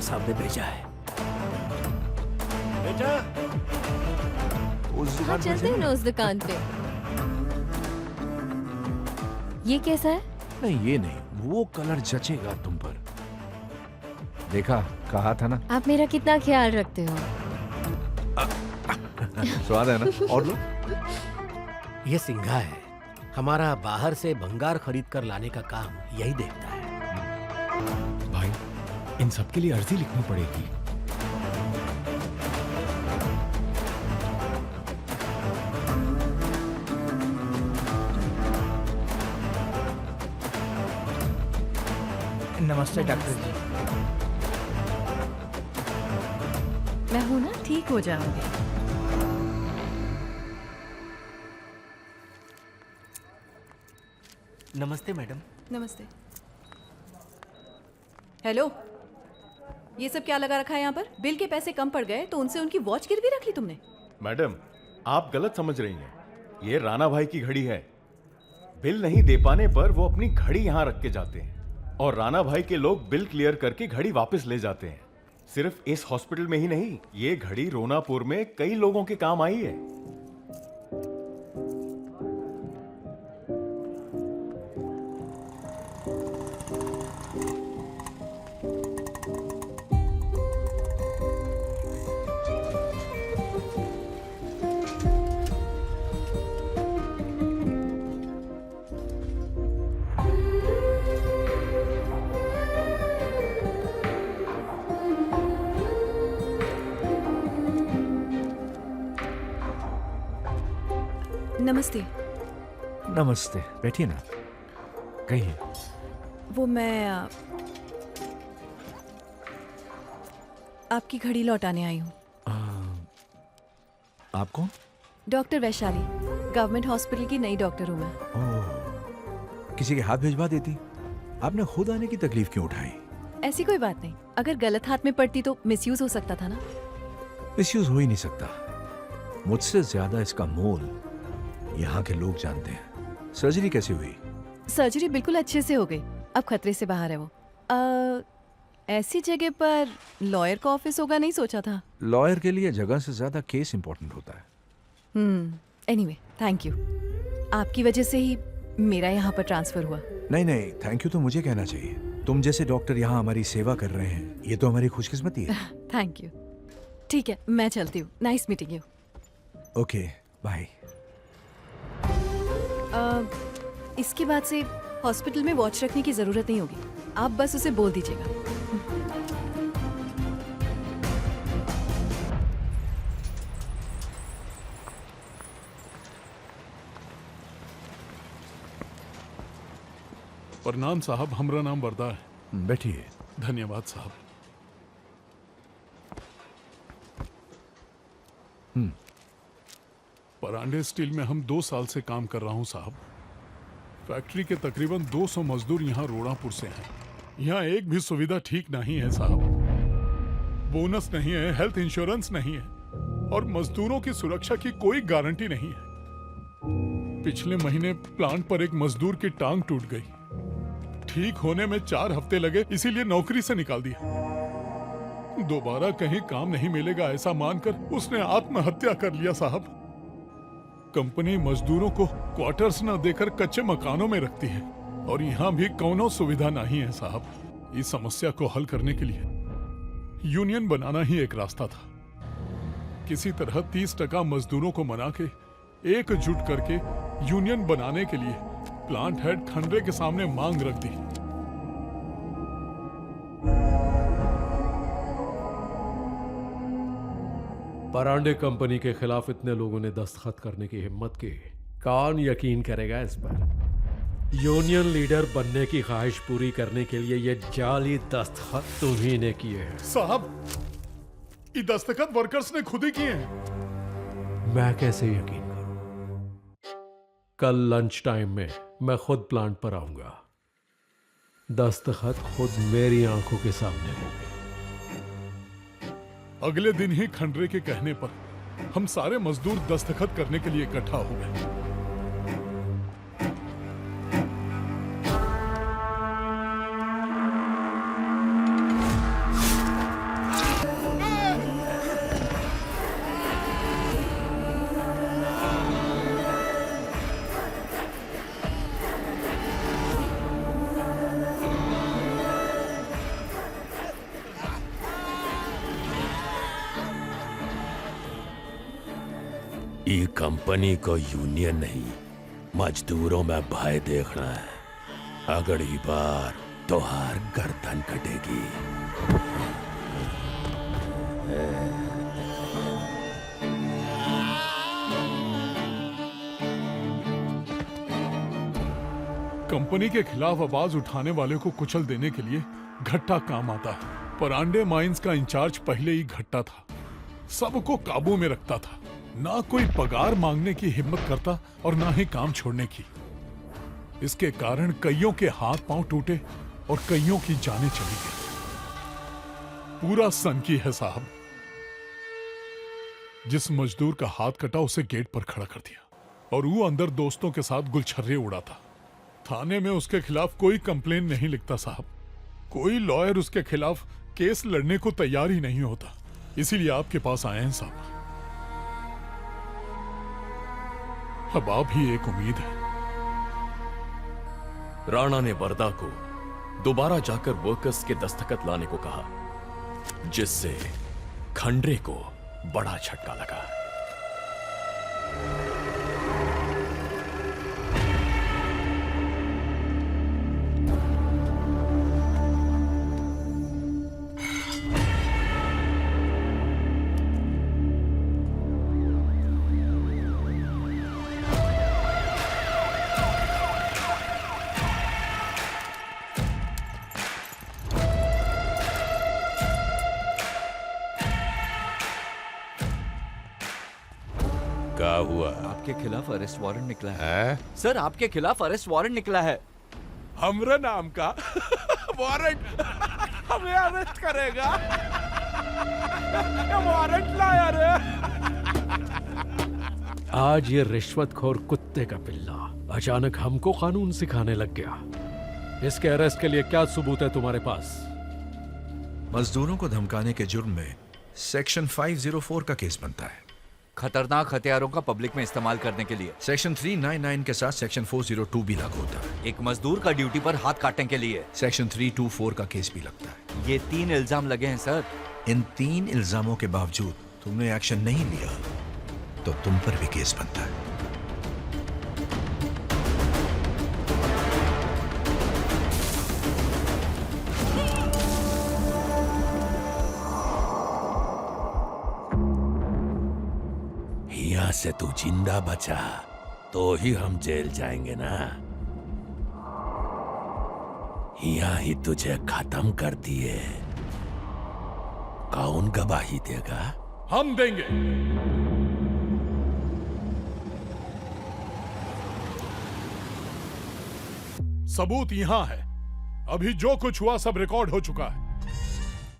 साहब ने भेजा है। बेटा उस हाँ, दुकान चलते हैं ना उस दुकान पे। ये कैसा है? नहीं ये नहीं, वो कलर जचेगा तुम पर। देखा, कहा था ना। आप मेरा कितना ख्याल रखते हो। स्वाद है ना। और लो। ये सिंघा है, हमारा बाहर से भंगार खरीद कर लाने का काम यही देखता है। भाई, इन सब के लिए अर्जी लिखनी पड़ेगी। नमस्ते डॉक्टर जी। मैं हूं ना, ठीक हो जाओगे। नमस्ते मैडम। नमस्ते। हेलो, ये सब क्या लगा रखा है यहाँ पर? बिल के पैसे कम पड़ गए तो उनसे उनकी वॉच गिरवी रख ली तुमने? मैडम, आप गलत समझ रही हैं। ये राणा भाई की घड़ी है। बिल नहीं दे पाने पर वो अपनी घड़ी यहाँ रख के जाते हैं और राणा भाई के लोग बिल क्लियर करके घड़ी वापस ले जाते हैं। सिर्फ इस हॉस्पिटल में ही नहीं, ये घड़ी रोनापुर में कई लोगों के काम आई है। नमस्ते। नमस्ते, बैठिए ना। कहिए। वो मैं आपकी घड़ी लौटाने आई हूँ। आप कौन? डॉक्टर वैशाली, गवर्नमेंट हॉस्पिटल की नई डॉक्टर हूँ मैं। ओह, किसी के हाथ भिजवा देती। आपने खुद आने की तकलीफ क्यों उठाई? ऐसी कोई बात नहीं, अगर गलत हाथ में पड़ती तो मिसयूज हो सकता था ना। मिसयूज हो ही नहीं सकता। मुझसे ज्यादा इसका मोल यहाँ के लोग जानते हैं। सर्जरी कैसी हुई? सर्जरी बिल्कुल अच्छे से हो गई, अब खतरे से बाहर है वो। ऐसी जगह पर लॉयर का ऑफिस होगा नहीं सोचा था। लॉयर के लिए जगह से ज्यादा केस इंपॉर्टेंट होता है। Anyway, thank you. आपकी वजह से ही मेरा यहाँ पर ट्रांसफर हुआ। नहीं नहीं, थैंक यू तो मुझे कहना चाहिए। तुम जैसे डॉक्टर यहाँ हमारी सेवा कर रहे हैं, ये तो हमारी खुशकिस्मती है। Thank you. ठीक है, मैं चलती हूँ। Nice meeting you. Okay, bye. इसके बाद से हॉस्पिटल में वॉच रखने की जरूरत नहीं होगी, आप बस उसे बोल दीजिएगा। प्रणाम साहब, हमरा नाम वरदा है। बैठिए। धन्यवाद साहब। परांडे स्टील में हम 2 साल से काम कर रहा हूं साहब। फैक्ट्री के तकरीबन 200 मजदूर यहाँ रोणापुर से हैं। यहाँ एक भी सुविधा ठीक नहीं है साहब। बोनस नहीं है, हेल्थ इंश्योरेंस नहीं है और मजदूरों की सुरक्षा की कोई गारंटी नहीं है। पिछले महीने प्लांट पर एक मजदूर की टांग टूट गई। ठीक होने में 4 हफ्ते लगे, इसीलिए नौकरी से निकाल दिया। दोबारा कहीं काम नहीं मिलेगा ऐसा मानकर उसने आत्महत्या कर लिया साहब। कंपनी मजदूरों को क्वार्टर्स न देकर कच्चे मकानों में रखती है और यहाँ भी कोनो सुविधा नहीं है साहब। इस समस्या को हल करने के लिए यूनियन बनाना ही एक रास्ता था। किसी तरह 30% मजदूरों को मना के एकजुट करके यूनियन बनाने के लिए प्लांट हेड खंडरे के सामने मांग रख दी। परांडे कंपनी के खिलाफ इतने लोगों ने दस्तखत करने की हिम्मत की। कौन यकीन करेगा इस पर? यूनियन लीडर बनने की ख्वाहिश पूरी करने के लिए ये जाली दस्तखत तुम्ही ने किए हैं। साहब, ये दस्तखत वर्कर्स ने खुद ही किए हैं। मैं कैसे यकीन करूं? कल लंच टाइम में मैं खुद प्लांट पर आऊंगा। दस्तखत खुद मेरी आंखों के सामने होंगे। अगले दिन ही खंडरे के कहने पर हम सारे मजदूर दस्तखत करने के लिए इकट्ठा हो गए। ई कंपनी को यूनियन नहीं, मजदूरों में भय देखना है। अगली बार तोहार गर्दन कटेगी। कंपनी के खिलाफ आवाज उठाने वाले को कुचल देने के लिए घट्टा काम आता है। परांडे माइंस का इंचार्ज पहले ही घट्टा था, सबको काबू में रखता था, ना कोई पगार मांगने की हिम्मत करता और ना ही काम छोड़ने की। इसके कारण कईयों के हाथ पांव टूटे और कईयों की जानें चली गई। पूरा सनकी है साहब। जिस मजदूर का हाथ कटा उसे गेट पर खड़ा कर दिया और वो अंदर दोस्तों के साथ गुलछर्रे उड़ाता। थाने में उसके खिलाफ कोई कंप्लेन नहीं लिखता साहब। कोई लॉयर उसके खिलाफ केस लड़ने को तैयार ही नहीं होता। इसीलिए आपके पास आए हैं साहब। अब आप ही एक उम्मीद है। राणा ने वरदा को दोबारा जाकर वर्कर्स के दस्तखत लाने को कहा, जिससे खंडरे को बड़ा झटका लगा। क्या हुआ? आपके खिलाफ अरेस्ट वारंट निकला है सर। आपके खिलाफ अरेस्ट वारंट निकला है। हमरे नाम का वारंट हमें अरेस्ट करेगा? वारंट लाया रे। आज ये रिश्वतखोर कुत्ते का पिल्ला अचानक हमको कानून सिखाने लग गया। इसके अरेस्ट के लिए क्या सबूत है तुम्हारे पास? मजदूरों को धमकाने के जुर्म में सेक्शन 504 का केस बनता है। खतरनाक हथियारों का पब्लिक में इस्तेमाल करने के लिए सेक्शन 399 के साथ सेक्शन 402 भी लागू होता है। एक मजदूर का ड्यूटी पर हाथ काटने के लिए सेक्शन 324 का केस भी लगता है। ये 3 इल्जाम लगे हैं सर। इन 3 इल्जामों के बावजूद तुमने एक्शन नहीं लिया तो तुम पर भी केस बनता है। यहाँ से तू जिंदा बचा तो ही हम जेल जाएंगे ना। यहाँ ही तुझे खत्म कर दिए। कौन गवाही देगा? हम देंगे। सबूत यहां है। अभी जो कुछ हुआ सब रिकॉर्ड हो चुका है।